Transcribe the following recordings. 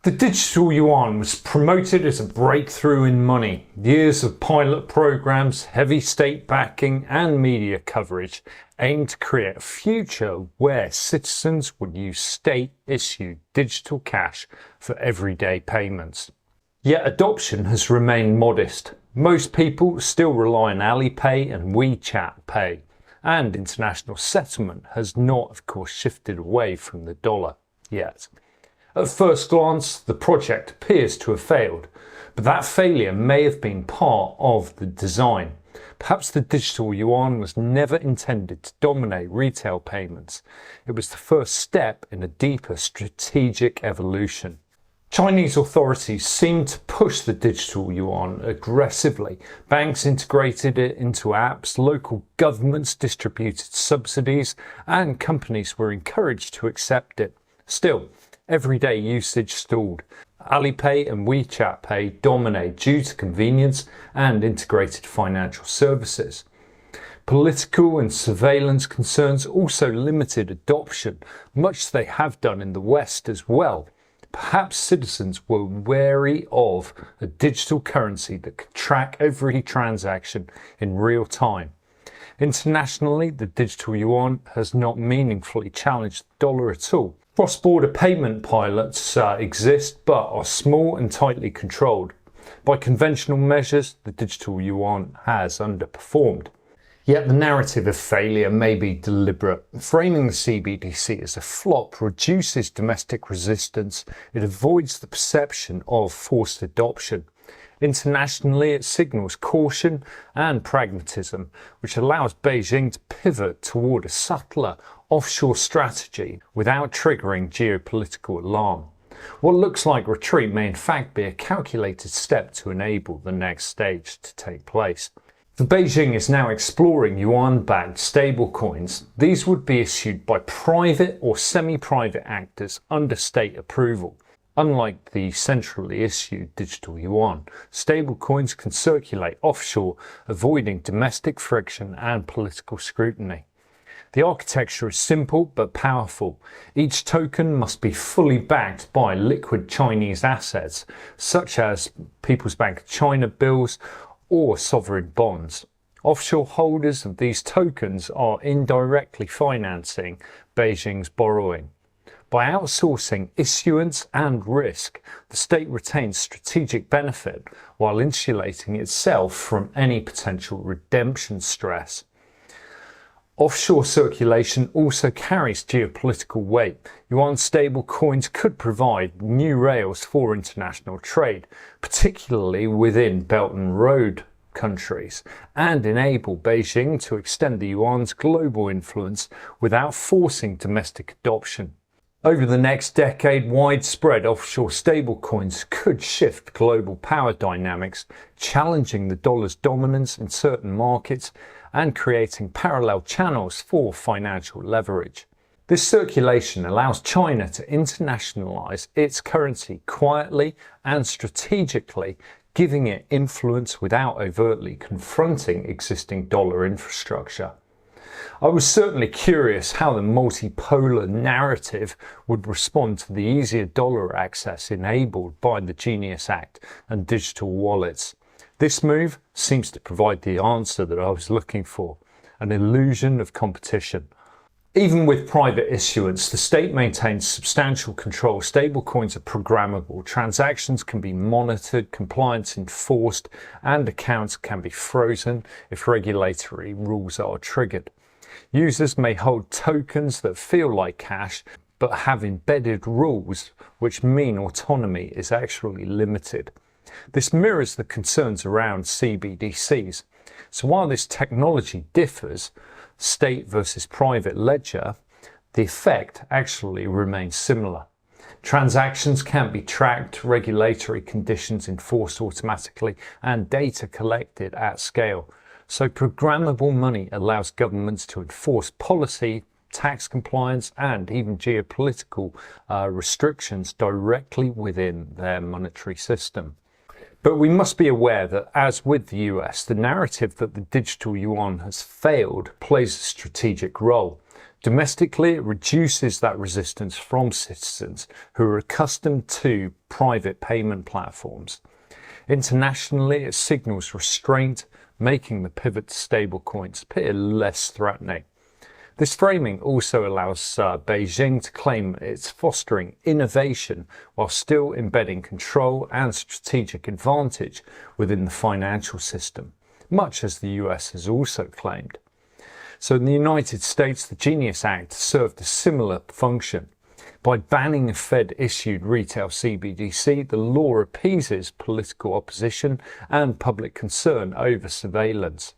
The digital yuan was promoted as a breakthrough in money. Years of pilot programs, heavy state backing and media coverage aimed to create a future where citizens would use state-issued digital cash for everyday payments. Yet adoption has remained modest. Most people still rely on Alipay and WeChat Pay, and international settlement has not, of course, shifted away from the dollar yet. At first glance, the project appears to have failed, but that failure may have been part of the design. Perhaps the digital yuan was never intended to dominate retail payments. It was the first step in a deeper strategic evolution. Chinese authorities seemed to push the digital yuan aggressively. Banks integrated it into apps, local governments distributed subsidies, and companies were encouraged to accept it. Still, everyday usage stalled. Alipay and WeChat Pay dominate due to convenience and integrated financial services. Political and surveillance concerns also limited adoption, much as they have done in the West as well. Perhaps citizens were wary of a digital currency that could track every transaction in real time. Internationally, the digital yuan has not meaningfully challenged the dollar at all. Cross-border payment pilots exist but are small and tightly controlled. By conventional measures, the digital yuan has underperformed. Yet the narrative of failure may be deliberate. Framing the CBDC as a flop reduces domestic resistance. It avoids the perception of forced adoption. Internationally, it signals caution and pragmatism, which allows Beijing to pivot toward a subtler offshore strategy without triggering geopolitical alarm. What looks like retreat may in fact be a calculated step to enable the next stage to take place. For Beijing is now exploring yuan-backed stablecoins. These would be issued by private or semi-private actors under state approval. Unlike the centrally issued digital yuan, stablecoins can circulate offshore, avoiding domestic friction and political scrutiny. The architecture is simple but powerful. Each token must be fully backed by liquid Chinese assets, such as People's Bank of China bills or sovereign bonds. Offshore holders of these tokens are indirectly financing Beijing's borrowing. By outsourcing issuance and risk, the state retains strategic benefit while insulating itself from any potential redemption stress. Offshore circulation also carries geopolitical weight. Yuan stablecoins could provide new rails for international trade, particularly within Belt and Road countries, and enable Beijing to extend the yuan's global influence without forcing domestic adoption. Over the next decade, widespread offshore stablecoins could shift global power dynamics, challenging the dollar's dominance in certain markets and creating parallel channels for financial leverage. This circulation allows China to internationalize its currency quietly and strategically, giving it influence without overtly confronting existing dollar infrastructure. I was certainly curious how the multipolar narrative would respond to the easier dollar access enabled by the Genius Act and digital wallets. This move seems to provide the answer that I was looking for, an illusion of competition. Even with private issuance, the state maintains substantial control. Stablecoins are programmable, transactions can be monitored, compliance enforced, and accounts can be frozen if regulatory rules are triggered. Users may hold tokens that feel like cash, but have embedded rules which mean autonomy is actually limited. This mirrors the concerns around CBDCs. So while this technology differs, state versus private ledger, the effect actually remains similar. Transactions can be tracked, regulatory conditions enforced automatically, and data collected at scale. So programmable money allows governments to enforce policy, tax compliance, and even geopolitical restrictions directly within their monetary system. But we must be aware that, as with the US, the narrative that the digital yuan has failed plays a strategic role. Domestically, it reduces that resistance from citizens who are accustomed to private payment platforms. Internationally, it signals restraint, making the pivot to stablecoins appear less threatening. This framing also allows Beijing to claim it's fostering innovation while still embedding control and strategic advantage within the financial system, much as the US has also claimed. So in the United States, the Genius Act served a similar function. By banning a Fed-issued retail CBDC, the law appeases political opposition and public concern over surveillance.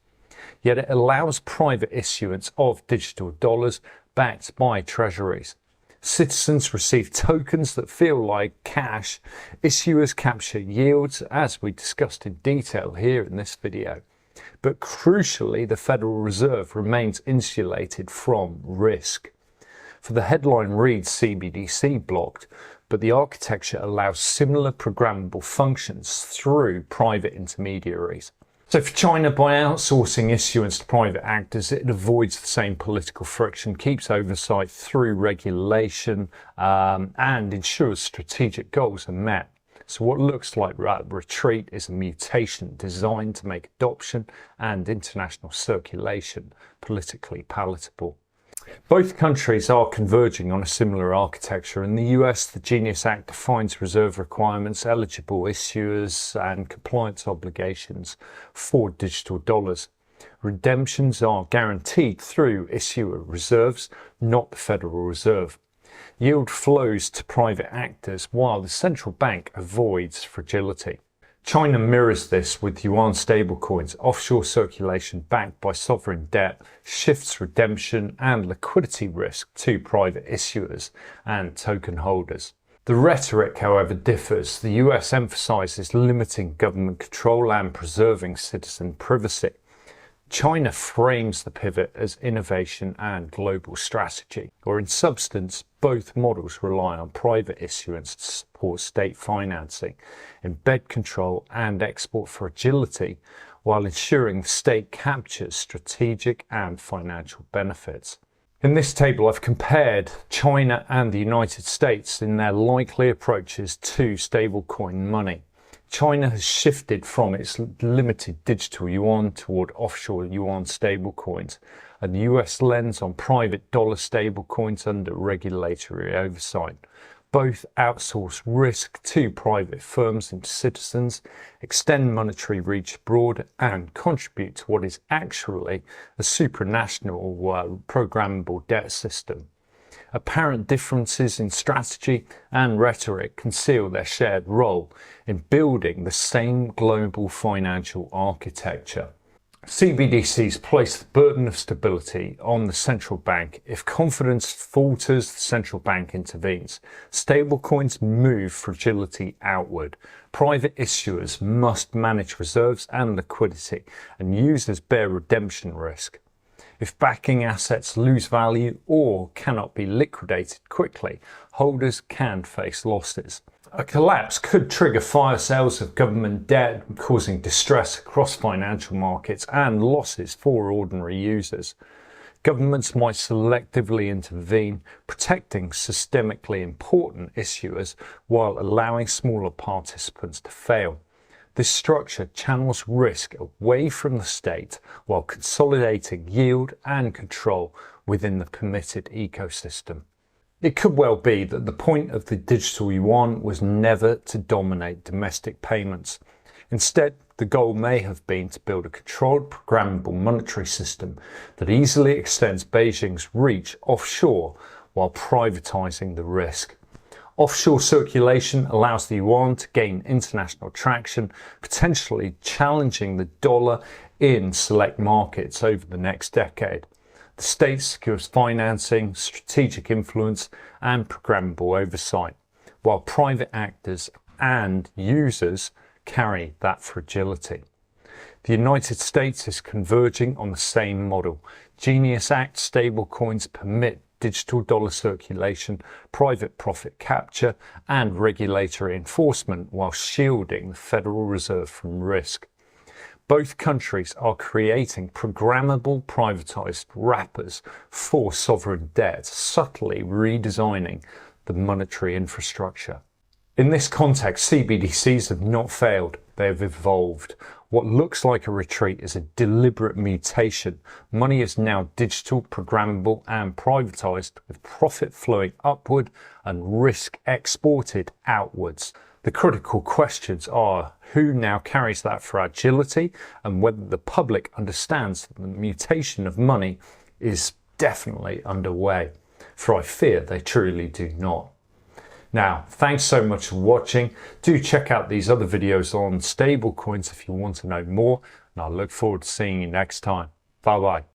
Yet it allows private issuance of digital dollars backed by treasuries. Citizens receive tokens that feel like cash. Issuers capture yields, as we discussed in detail here in this video. But crucially, the Federal Reserve remains insulated from risk. For the headline reads CBDC blocked, but the architecture allows similar programmable functions through private intermediaries. So for China, by outsourcing issuance to private actors, it avoids the same political friction, keeps oversight through regulation, and ensures strategic goals are met. So what looks like retreat is a mutation designed to make adoption and international circulation politically palatable. Both countries are converging on a similar architecture. In the US, the Genius Act defines reserve requirements, eligible issuers, and compliance obligations for digital dollars. Redemptions are guaranteed through issuer reserves, not the Federal Reserve. Yield flows to private actors while the central bank avoids fragility. China mirrors this with Yuan stablecoins. Offshore circulation backed by sovereign debt shifts redemption and liquidity risk to private issuers and token holders. The rhetoric, however, differs. The US emphasizes limiting government control and preserving citizen privacy. China frames the pivot as innovation and global strategy, or in substance, both models rely on private issuance to support state financing, embed control and export fragility, while ensuring the state captures strategic and financial benefits. In this table, I've compared China and the United States in their likely approaches to stablecoin money. China has shifted from its limited digital yuan toward offshore yuan stablecoins, and the US lends on private dollar stablecoins under regulatory oversight. Both outsource risk to private firms and citizens, extend monetary reach abroad, and contribute to what is actually a supranational programmable debt system. Apparent differences in strategy and rhetoric conceal their shared role in building the same global financial architecture. CBDCs place the burden of stability on the central bank. If confidence falters, the central bank intervenes. Stablecoins move fragility outward. Private issuers must manage reserves and liquidity, and users bear redemption risk. If backing assets lose value or cannot be liquidated quickly, holders can face losses. A collapse could trigger fire sales of government debt, causing distress across financial markets and losses for ordinary users. Governments might selectively intervene, protecting systemically important issuers while allowing smaller participants to fail. This structure channels risk away from the state while consolidating yield and control within the permitted ecosystem. It could well be that the point of the digital yuan was never to dominate domestic payments. Instead, the goal may have been to build a controlled, programmable monetary system that easily extends Beijing's reach offshore while privatizing the risk. Offshore circulation allows the yuan to gain international traction, potentially challenging the dollar in select markets over the next decade. The state secures financing, strategic influence, and programmable oversight, while private actors and users carry that fragility. The United States is converging on the same model. Genius Act stablecoins permit digital dollar circulation, private profit capture, and regulatory enforcement while shielding the Federal Reserve from risk. Both countries are creating programmable privatized wrappers for sovereign debt, subtly redesigning the monetary infrastructure. In this context, CBDCs have not failed, they have evolved. What looks like a retreat is a deliberate mutation. Money is now digital, programmable and privatized, with profit flowing upward and risk exported outwards. The critical questions are who now carries that fragility and whether the public understands that the mutation of money is definitely underway. For I fear they truly do not. Now, thanks so much for watching. Do check out these other videos on stablecoins if you want to know more, and I look forward to seeing you next time. Bye bye.